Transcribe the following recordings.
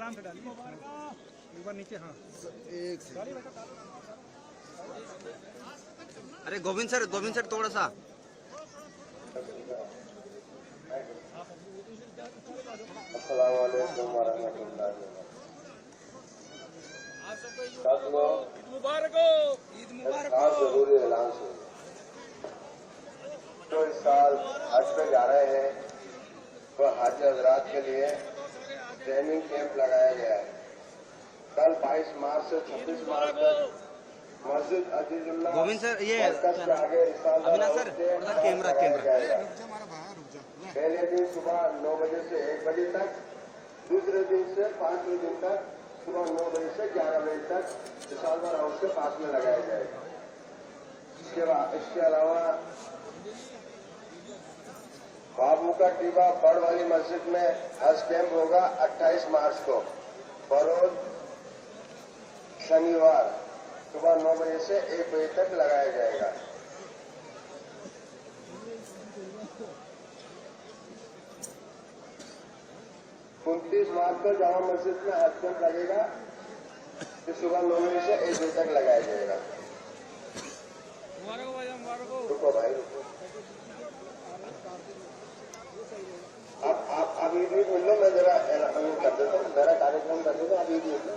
आराम से डालिए एक बार नीचे। हाँ एक से अरे गोविंद सर थोड़ा सा अस्सलाम वालेकुम वरहमतुल्लाहि ईद मुबारक हो। ईद मुबारक हो। जरूरी ऐलान से जो इस साल हज पे जा रहे हैं वह हाजी हजरात के लिए ट्रेनिंग कैंप लगाया गया है। कल 22 मार्च से 26 मार्च तक मस्जिद अजीजुल्लाह गोविंद सर ये मरकज के आगे अविनाश सर थोड़ा कैमरा पहले दिन सुबह 9 बजे से 1 बजे तक, दूसरे दिन से 5वें दिन तक सुबह 9 बजे से 11 बजे तक विशालगढ़ हाउस के पास में लगाया जाएगा। इसके अलावा बाबू का टीबा बड़ वाली मस्जिद में हज कैंप होगा 28 मार्च को बरोज शनिवार सुबह 9 बजे से 1 बजे तक लगाया जाएगा। उनतीस मार्च को जामा मस्जिद में हज कैंप लगेगा जो सुबह 9 बजे से 1 बजे तक लगाया जाएगा। रुको भाई रुको, आप ईद मिल लो, मैं जरा कर देता हूँ, मेरा कार्यक्रम कर देता हूँ, आप ईद मिल लो।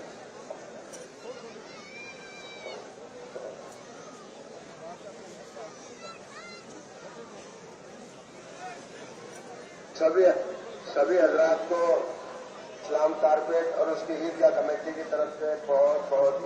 सभी हजरात को इस्लाम कारपेट और उसकी ईदगाह कमेटी की तरफ से बहुत बहुत